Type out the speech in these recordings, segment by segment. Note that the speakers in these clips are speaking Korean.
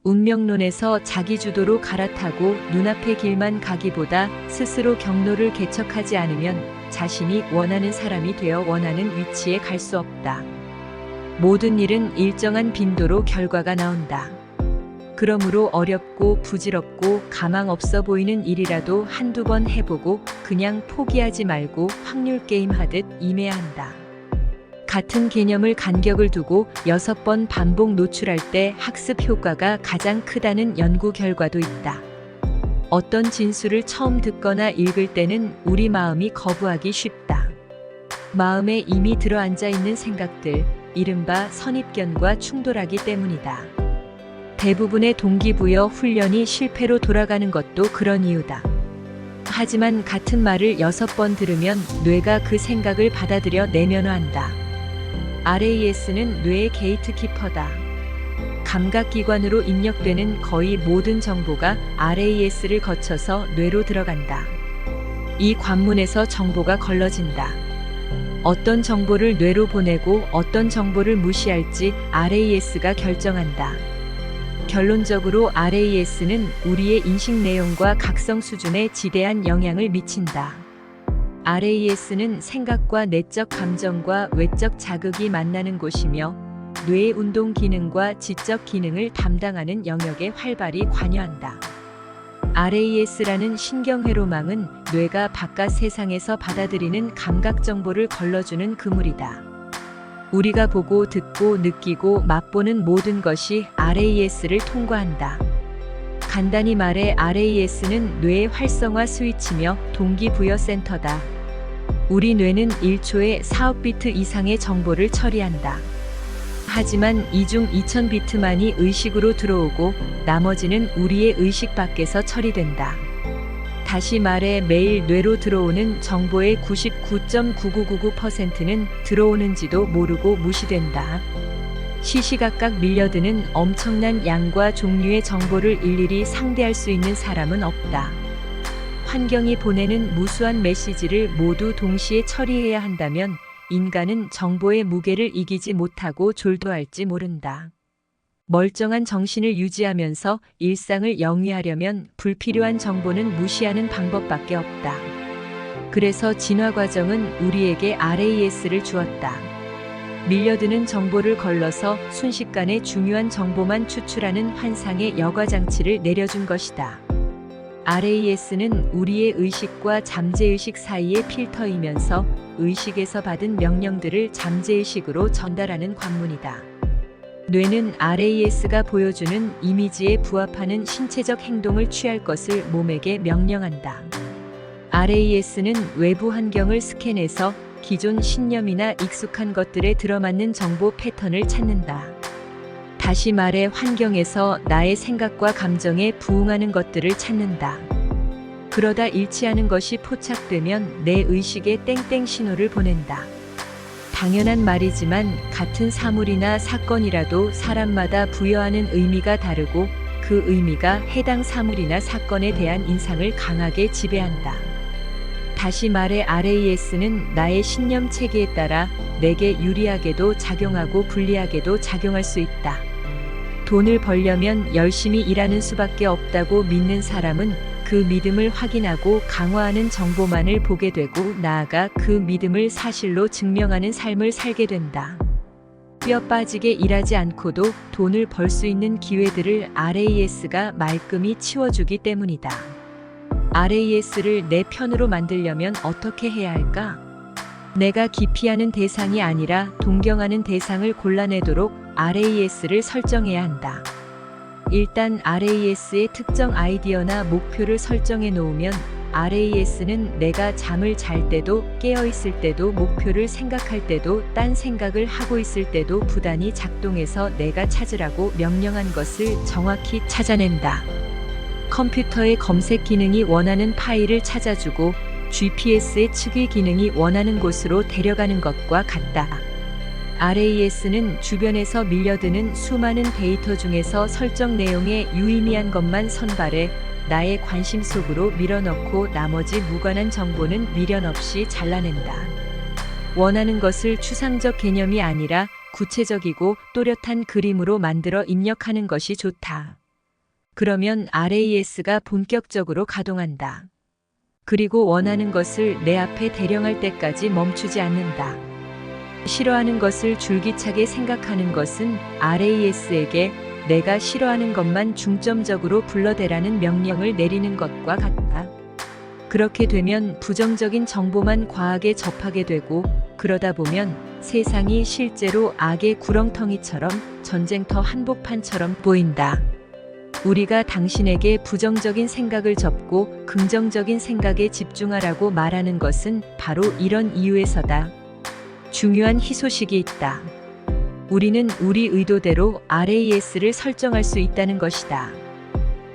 운명론에서 자기 주도로 갈아타고 눈앞의 길만 가기보다 스스로 경로를 개척하지 않으면 자신이 원하는 사람이 되어 원하는 위치에 갈 수 없다. 모든 일은 일정한 빈도로 결과가 나온다. 그러므로 어렵고 부질없고 가망 없어 보이는 일이라도 한두 번 해보고 그냥 포기하지 말고 확률 게임 하듯 임해야 한다. 같은 개념을 간격을 두고 6번 반복 노출할 때 학습 효과가 가장 크다는 연구 결과도 있다. 어떤 진술을 처음 듣거나 읽을 때는 우리 마음이 거부하기 쉽다. 마음에 이미 들어앉아 있는 생각들, 이른바 선입견과 충돌하기 때문이다. 대부분의 동기부여 훈련이 실패로 돌아가는 것도 그런 이유다. 하지만 같은 말을 6번 들으면 뇌가 그 생각을 받아들여 내면화한다. RAS는 뇌의 게이트키퍼다. 감각기관으로 입력되는 거의 모든 정보가 RAS를 거쳐서 뇌로 들어간다. 이 관문에서 정보가 걸러진다. 어떤 정보를 뇌로 보내고 어떤 정보를 무시할지 RAS가 결정한다. 결론적으로 RAS는 우리의 인식 내용과 각성 수준에 지대한 영향을 미친다. RAS는 생각과 내적 감정과 외적 자극이 만나는 곳이며 뇌의 운동 기능과 지적 기능을 담당하는 영역에 활발히 관여한다. RAS라는 신경회로망은 뇌가 바깥 세상에서 받아들이는 감각 정보를 걸러주는 그물이다. 우리가 보고 듣고 느끼고 맛보는 모든 것이 RAS를 통과한다. 간단히 말해 RAS는 뇌의 활성화 스위치며 동기부여 센터다. 우리 뇌는 1초에 4억 비트 이상의 정보를 처리한다. 하지만 이 중 2000비트만이 의식으로 들어오고 나머지는 우리의 의식 밖에서 처리된다. 다시 말해 매일 뇌로 들어오는 정보의 99.9999%는 들어오는지도 모르고 무시된다. 시시각각 밀려드는 엄청난 양과 종류의 정보를 일일이 상대할 수 있는 사람은 없다. 환경이 보내는 무수한 메시지를 모두 동시에 처리해야 한다면 인간은 정보의 무게를 이기지 못하고 졸도할지 모른다. 멀쩡한 정신을 유지하면서 일상을 영위하려면 불필요한 정보는 무시하는 방법밖에 없다. 그래서 진화 과정은 우리에게 RAS를 주었다. 밀려드는 정보를 걸러서 순식간에 중요한 정보만 추출하는 환상의 여과 장치를 내려준 것이다. RAS는 우리의 의식과 잠재의식 사이의 필터이면서 의식에서 받은 명령들을 잠재의식으로 전달하는 관문이다. 뇌는 RAS가 보여주는 이미지에 부합하는 신체적 행동을 취할 것을 몸에게 명령한다. RAS는 외부 환경을 스캔해서 기존 신념이나 익숙한 것들에 들어맞는 정보 패턴을 찾는다. 다시 말해 환경에서 나의 생각과 감정에 부응하는 것들을 찾는다. 그러다 일치하는 것이 포착되면 내 의식에 땡땡 신호를 보낸다. 당연한 말이지만 같은 사물이나 사건이라도 사람마다 부여하는 의미가 다르고 그 의미가 해당 사물이나 사건에 대한 인상을 강하게 지배한다. 다시 말해 RAS는 나의 신념 체계에 따라 내게 유리하게도 작용하고 불리하게도 작용할 수 있다. 돈을 벌려면 열심히 일하는 수밖에 없다고 믿는 사람은 그 믿음을 확인하고 강화하는 정보만을 보게 되고 나아가 그 믿음을 사실로 증명하는 삶을 살게 된다. 뼈 빠지게 일하지 않고도 돈을 벌 수 있는 기회들을 RAS가 말끔히 치워주기 때문이다. RAS를 내 편으로 만들려면 어떻게 해야 할까? 내가 기피하는 대상이 아니라 동경하는 대상을 골라내도록 RAS를 설정해야 한다. 일단 RAS의 특정 아이디어나 목표를 설정해 놓으면 RAS는 내가 잠을 잘 때도 깨어 있을 때도 목표를 생각할 때도 딴 생각을 하고 있을 때도 부단히 작동해서 내가 찾으라고 명령한 것을 정확히 찾아낸다. 컴퓨터의 검색 기능이 원하는 파일을 찾아주고 GPS의 측위 기능이 원하는 곳으로 데려가는 것과 같다. RAS는 주변에서 밀려드는 수많은 데이터 중에서 설정 내용에 유의미한 것만 선발해 나의 관심 속으로 밀어넣고 나머지 무관한 정보는 미련 없이 잘라낸다. 원하는 것을 추상적 개념이 아니라 구체적이고 또렷한 그림으로 만들어 입력하는 것이 좋다. 그러면 RAS가 본격적으로 가동한다. 그리고 원하는 것을 내 앞에 대령할 때까지 멈추지 않는다. 싫어하는 것을 줄기차게 생각하는 것은 RAS에게 내가 싫어하는 것만 중점적으로 불러대라는 명령을 내리는 것과 같다. 그렇게 되면 부정적인 정보만 과하게 접하게 되고, 그러다 보면 세상이 실제로 악의 구렁텅이처럼 전쟁터 한복판처럼 보인다. 우리가 당신에게 부정적인 생각을 접고 긍정적인 생각에 집중하라고 말하는 것은 바로 이런 이유에서다. 중요한 희소식이 있다. 우리는 우리 의도대로 RAS를 설정할 수 있다는 것이다.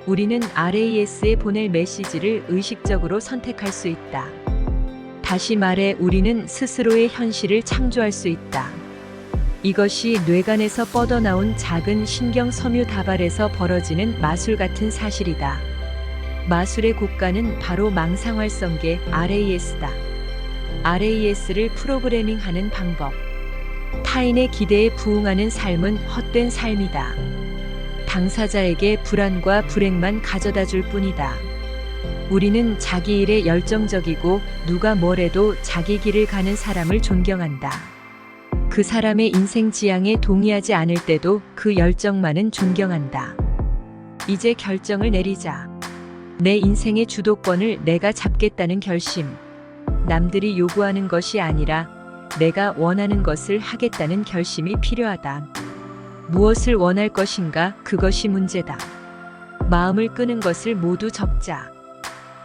우리는 RAS에 보낼 메시지를 의식적으로 선택할 수 있다. 다시 말해 우리는 스스로의 현실을 창조할 수 있다. 이것이 뇌관에서 뻗어나온 작은 신경 섬유 다발에서 벌어지는 마술 같은 사실이다. 마술의 고가는 바로 망상활성계 RAS다. RAS를 프로그래밍하는 방법. 타인의 기대에 부응하는 삶은 헛된 삶이다. 당사자에게 불안과 불행만 가져다 줄 뿐이다. 우리는 자기 일에 열정적이고 누가 뭐래도 자기 길을 가는 사람을 존경한다. 그 사람의 인생 지향에 동의하지 않을 때도 그 열정만은 존경한다. 이제 결정을 내리자. 내 인생의 주도권을 내가 잡겠다는 결심. 남들이 요구하는 것이 아니라 내가 원하는 것을 하겠다는 결심이 필요하다. 무엇을 원할 것인가, 그것이 문제다. 마음을 끄는 것을 모두 적자.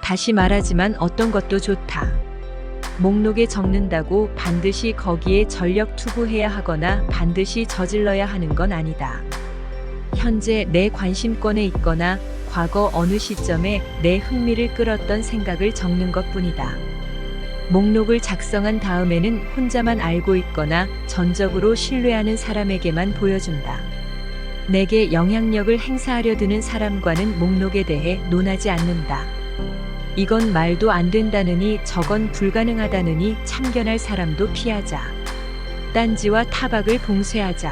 다시 말하지만 어떤 것도 좋다. 목록에 적는다고 반드시 거기에 전력 투구해야 하거나 반드시 저질러야 하는 건 아니다. 현재 내 관심권에 있거나 과거 어느 시점에 내 흥미를 끌었던 생각을 적는 것뿐이다. 목록을 작성한 다음에는 혼자만 알고 있거나 전적으로 신뢰하는 사람에게만 보여준다. 내게 영향력을 행사하려 드는 사람과는 목록에 대해 논하지 않는다. 이건 말도 안 된다느니 저건 불가능하다느니 참견할 사람도 피하자. 딴지와 타박을 봉쇄하자.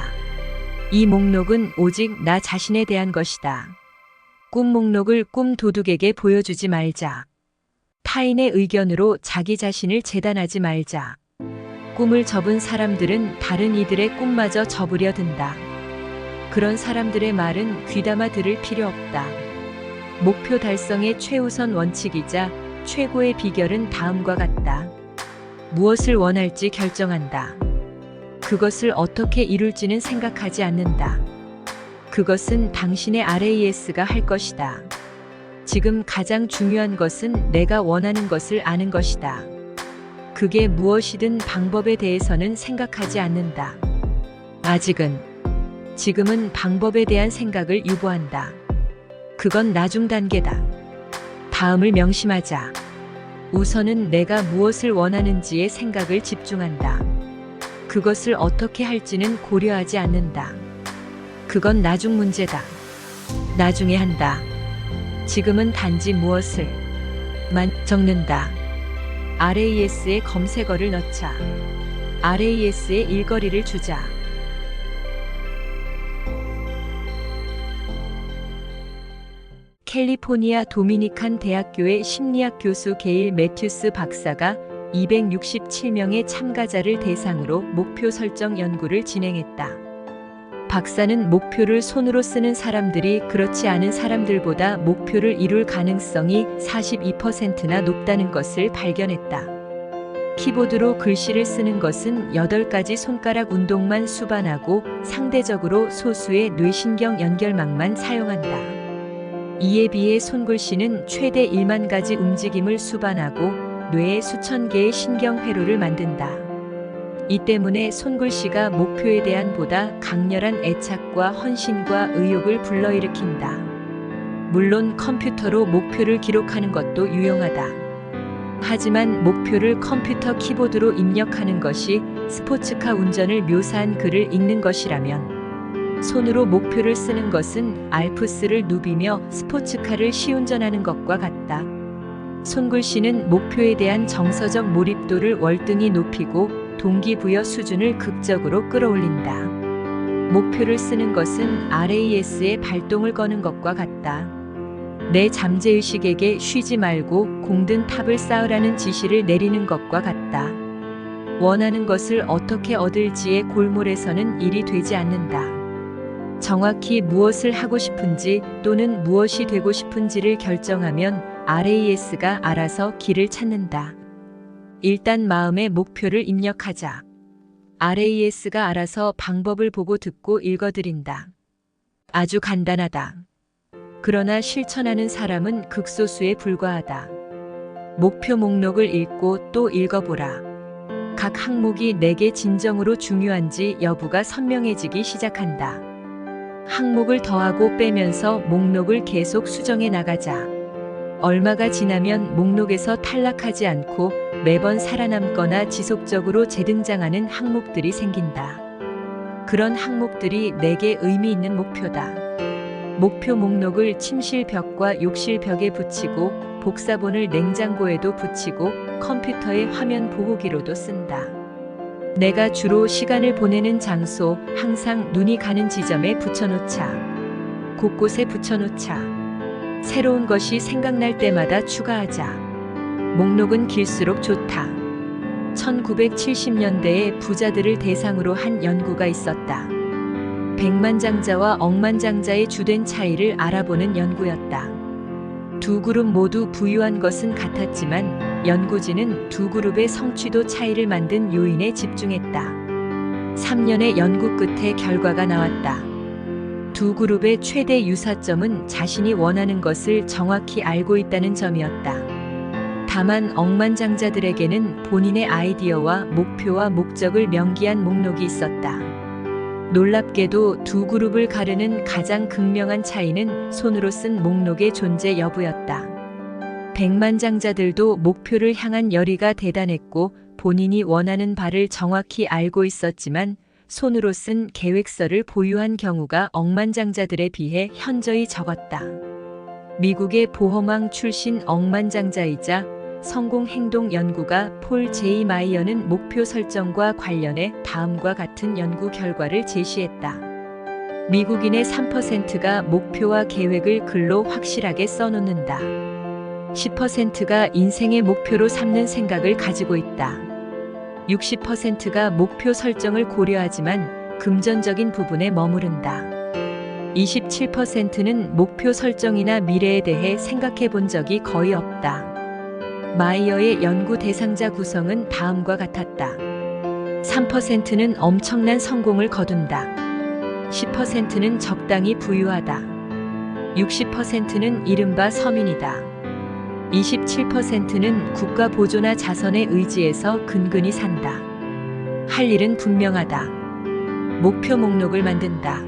이 목록은 오직 나 자신에 대한 것이다. 꿈 목록을 꿈 도둑에게 보여주지 말자. 타인의 의견으로 자기 자신을 재단하지 말자. 꿈을 접은 사람들은 다른 이들의 꿈마저 접으려 든다. 그런 사람들의 말은 귀담아 들을 필요 없다. 목표 달성의 최우선 원칙이자 최고의 비결은 다음과 같다. 무엇을 원할지 결정한다. 그것을 어떻게 이룰지는 생각하지 않는다. 그것은 당신의 RAS가 할 것이다. 지금 가장 중요한 것은 내가 원하는 것을 아는 것이다. 그게 무엇이든 방법에 대해서는 생각하지 않는다. 아직은, 지금은 방법에 대한 생각을 유보한다. 그건 나중 단계다. 다음을 명심하자. 우선은 내가 무엇을 원하는지에 생각을 집중한다. 그것을 어떻게 할지는 고려하지 않는다. 그건 나중 문제다. 나중에 한다. 지금은 단지 무엇을 만 적는다. RAS에 검색어를 넣자. RAS에 일거리를 주자. 캘리포니아 도미니칸 대학교의 심리학 교수 게일 매튜스 박사가 267명의 참가자를 대상으로 목표 설정 연구를 진행했다. 박사는 목표를 손으로 쓰는 사람들이 그렇지 않은 사람들보다 목표를 이룰 가능성이 42%나 높다는 것을 발견했다. 키보드로 글씨를 쓰는 것은 8가지 손가락 운동만 수반하고 상대적으로 소수의 뇌신경 연결망만 사용한다. 이에 비해 손글씨는 최대 1만 가지 움직임을 수반하고 뇌에 수천 개의 신경회로를 만든다. 이 때문에 손글씨가 목표에 대한 보다 강렬한 애착과 헌신과 의욕을 불러일으킨다. 물론 컴퓨터로 목표를 기록하는 것도 유용하다. 하지만 목표를 컴퓨터 키보드로 입력하는 것이 스포츠카 운전을 묘사한 글을 읽는 것이라면 손으로 목표를 쓰는 것은 알프스를 누비며 스포츠카를 시운전하는 것과 같다. 손글씨는 목표에 대한 정서적 몰입도를 월등히 높이고 동기부여 수준을 극적으로 끌어올린다. 목표를 쓰는 것은 RAS의 발동을 거는 것과 같다. 내 잠재의식에게 쉬지 말고 공든 탑을 쌓으라는 지시를 내리는 것과 같다. 원하는 것을 어떻게 얻을지의 골몰에서는 일이 되지 않는다. 정확히 무엇을 하고 싶은지 또는 무엇이 되고 싶은지를 결정하면 RAS가 알아서 길을 찾는다. 일단 마음의 목표를 입력하자. RAS가 알아서 방법을 보고 듣고 읽어드린다. 아주 간단하다. 그러나 실천하는 사람은 극소수에 불과하다. 목표 목록을 읽고 또 읽어보라. 각 항목이 내게 진정으로 중요한지 여부가 선명해지기 시작한다. 항목을 더하고 빼면서 목록을 계속 수정해 나가자. 얼마가 지나면 목록에서 탈락하지 않고 매번 살아남거나 지속적으로 재등장하는 항목들이 생긴다. 그런 항목들이 내게 의미 있는 목표다. 목표 목록을 침실벽과 욕실벽에 붙이고 복사본을 냉장고에도 붙이고 컴퓨터의 화면 보호기로도 쓴다. 내가 주로 시간을 보내는 장소, 항상 눈이 가는 지점에 붙여놓자. 곳곳에 붙여놓자. 새로운 것이 생각날 때마다 추가하자. 목록은 길수록 좋다. 1970년대에 부자들을 대상으로 한 연구가 있었다. 백만장자와 억만장자의 주된 차이를 알아보는 연구였다. 두 그룹 모두 부유한 것은 같았지만 연구진은 두 그룹의 성취도 차이를 만든 요인에 집중했다. 3년의 연구 끝에 결과가 나왔다. 두 그룹의 최대 유사점은 자신이 원하는 것을 정확히 알고 있다는 점이었다. 다만 억만장자들에게는 본인의 아이디어와 목표와 목적을 명기한 목록이 있었다. 놀랍게도 두 그룹을 가르는 가장 극명한 차이는 손으로 쓴 목록의 존재 여부였다. 백만장자들도 목표를 향한 열의가 대단했고 본인이 원하는 바를 정확히 알고 있었지만 손으로 쓴 계획서를 보유한 경우가 억만장자들에 비해 현저히 적었다. 미국의 보험왕 출신 억만장자이자 성공 행동 연구가 폴 제이 마이어는 목표 설정과 관련해 다음과 같은 연구 결과를 제시했다. 미국인의 3%가 목표와 계획을 글로 확실하게 써놓는다. 10%가 인생의 목표로 삼는 생각을 가지고 있다. 60%가 목표 설정을 고려하지만 금전적인 부분에 머무른다. 27%는 목표 설정이나 미래에 대해 생각해 본 적이 거의 없다. 마이어의 연구 대상자 구성은 다음과 같았다. 3%는 엄청난 성공을 거둔다. 10%는 적당히 부유하다. 60%는 이른바 서민이다. 27%는 국가 보조나 자선에 의지해서 근근히 산다. 할 일은 분명하다. 목표 목록을 만든다.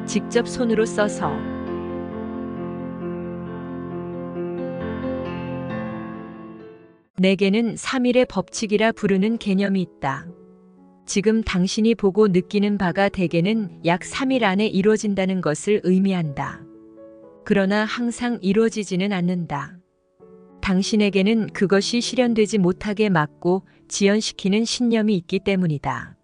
직접 손으로 써서. 내게는 3일의 법칙이라 부르는 개념이 있다. 지금 당신이 보고 느끼는 바가 대개는 약 3일 안에 이루어진다는 것을 의미한다. 그러나 항상 이루어지지는 않는다. 당신에게는 그것이 실현되지 못하게 막고 지연시키는 신념이 있기 때문이다.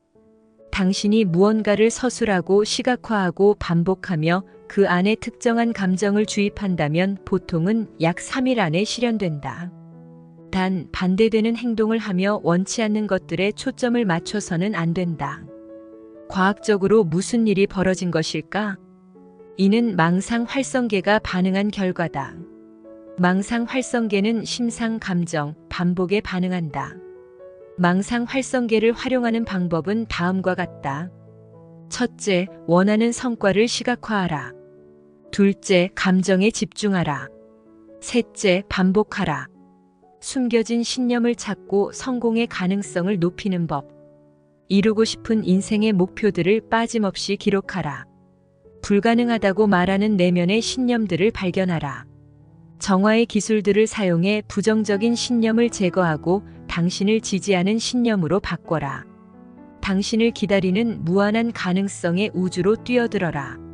당신이 무언가를 서술하고 시각화하고 반복하며 그 안에 특정한 감정을 주입한다면 보통은 약 3일 안에 실현된다. 단 반대되는 행동을 하며 원치 않는 것들에 초점을 맞춰서는 안 된다. 과학적으로 무슨 일이 벌어진 것일까? 이는 망상 활성계가 반응한 결과다. 망상 활성계는 심상 감정, 반복에 반응한다. 망상 활성계를 활용하는 방법은 다음과 같다. 첫째, 원하는 성과를 시각화하라. 둘째, 감정에 집중하라. 셋째, 반복하라. 숨겨진 신념을 찾고 성공의 가능성을 높이는 법. 이루고 싶은 인생의 목표들을 빠짐없이 기록하라. 불가능하다고 말하는 내면의 신념들을 발견하라. 정화의 기술들을 사용해 부정적인 신념을 제거하고 당신을 지지하는 신념으로 바꿔라. 당신을 기다리는 무한한 가능성의 우주로 뛰어들어라.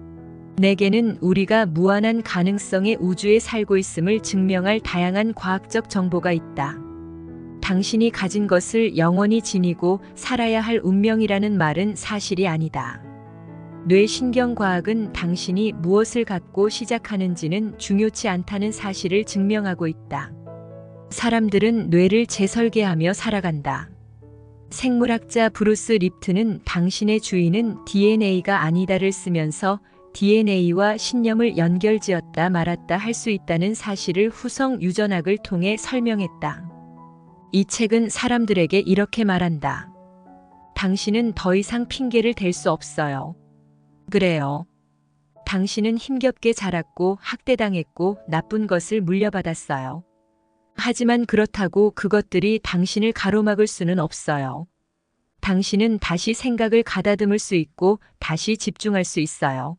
내게는 우리가 무한한 가능성의 우주에 살고 있음을 증명할 다양한 과학적 정보가 있다. 당신이 가진 것을 영원히 지니고 살아야 할 운명이라는 말은 사실이 아니다. 뇌신경과학은 당신이 무엇을 갖고 시작하는지는 중요치 않다는 사실을 증명하고 있다. 사람들은 뇌를 재설계하며 살아간다. 생물학자 브루스 립튼은 당신의 주인은 DNA가 아니다를 쓰면서 DNA와 신념을 연결지었다 말았다 할 수 있다는 사실을 후성 유전학을 통해 설명했다. 이 책은 사람들에게 이렇게 말한다. 당신은 더 이상 핑계를 댈 수 없어요. 그래요. 당신은 힘겹게 자랐고 학대당했고 나쁜 것을 물려받았어요. 하지만 그렇다고 그것들이 당신을 가로막을 수는 없어요. 당신은 다시 생각을 가다듬을 수 있고 다시 집중할 수 있어요.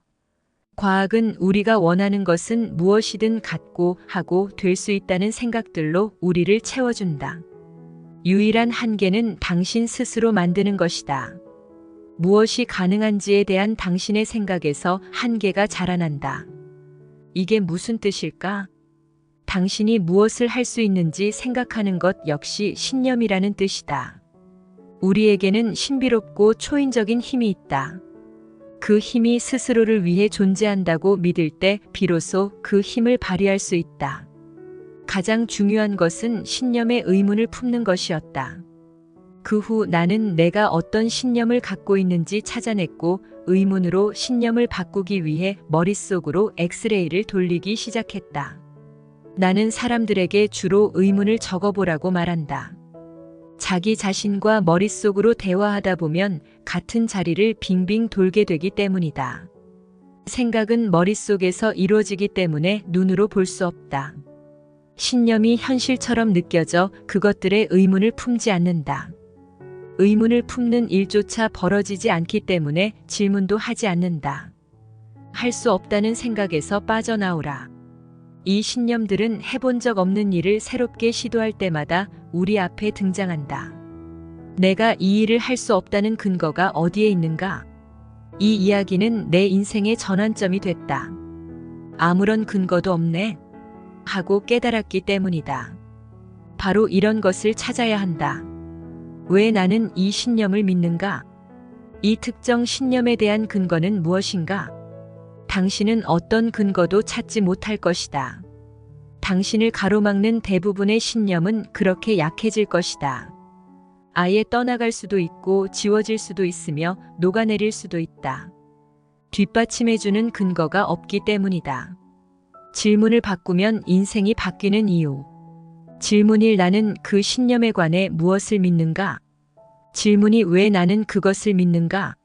과학은 우리가 원하는 것은 무엇이든 갖고 하고 될 수 있다는 생각들로 우리를 채워준다. 유일한 한계는 당신 스스로 만드는 것이다. 무엇이 가능한지에 대한 당신의 생각에서 한계가 자라난다. 이게 무슨 뜻일까? 당신이 무엇을 할 수 있는지 생각하는 것 역시 신념이라는 뜻이다. 우리에게는 신비롭고 초인적인 힘이 있다. 그 힘이 스스로를 위해 존재한다고 믿을 때 비로소 그 힘을 발휘할 수 있다. 가장 중요한 것은 신념의 의문을 품는 것이었다. 그 후 나는 내가 어떤 신념을 갖고 있는지 찾아냈고 의문으로 신념을 바꾸기 위해 머릿속으로 엑스레이를 돌리기 시작했다. 나는 사람들에게 주로 의문을 적어보라고 말한다. 자기 자신과 머릿속으로 대화하다 보면 같은 자리를 빙빙 돌게 되기 때문이다. 생각은 머릿속에서 이루어지기 때문에 눈으로 볼 수 없다. 신념이 현실처럼 느껴져 그것들의 의문을 품지 않는다. 의문을 품는 일조차 벌어지지 않기 때문에 질문도 하지 않는다. 할 수 없다는 생각에서 빠져나오라. 이 신념들은 해본 적 없는 일을 새롭게 시도할 때마다 우리 앞에 등장한다. 내가 이 일을 할 수 없다는 근거가 어디에 있는가? 이 이야기는 내 인생의 전환점이 됐다. 아무런 근거도 없네. 하고 깨달았기 때문이다. 바로 이런 것을 찾아야 한다. 왜 나는 이 신념을 믿는가? 이 특정 신념에 대한 근거는 무엇인가? 당신은 어떤 근거도 찾지 못할 것이다. 당신을 가로막는 대부분의 신념은 그렇게 약해질 것이다. 아예 떠나갈 수도 있고 지워질 수도 있으며 녹아내릴 수도 있다. 뒷받침해주는 근거가 없기 때문이다. 질문을 바꾸면 인생이 바뀌는 이유. 질문 1. 나는 그 신념에 관해 무엇을 믿는가? 질문 2. 왜 나는 그것을 믿는가?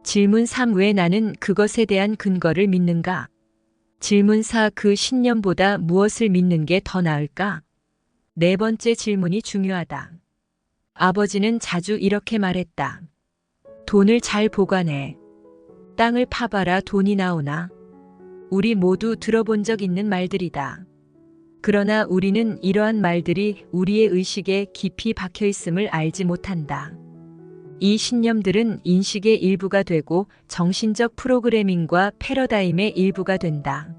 질문 3. 왜 나는 그것에 대한 근거를 믿는가? 질문 4. 그 신념보다 무엇을 믿는 게 더 나을까? 네 번째 질문이 중요하다. 아버지는 자주 이렇게 말했다. 돈을 잘 보관해. 땅을 파봐라 돈이 나오나? 우리 모두 들어본 적 있는 말들이다. 그러나 우리는 이러한 말들이 우리의 의식에 깊이 박혀 있음을 알지 못한다. 이 신념들은 인식의 일부가 되고 정신적 프로그래밍과 패러다임의 일부가 된다.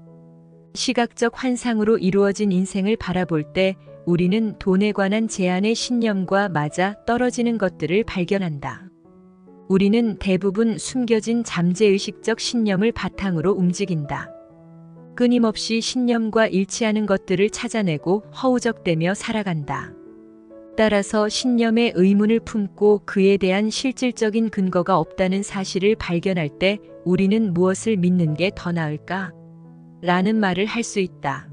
시각적 환상으로 이루어진 인생을 바라볼 때 우리는 돈에 관한 제한의 신념과 맞아 떨어지는 것들을 발견한다. 우리는 대부분 숨겨진 잠재의식적 신념을 바탕으로 움직인다. 끊임없이 신념과 일치하는 것들을 찾아내고 허우적대며 살아간다. 따라서 신념의 의문을 품고 그에 대한 실질적인 근거가 없다는 사실을 발견할 때 우리는 무엇을 믿는 게 더 나을까? 라는 말을 할 수 있다.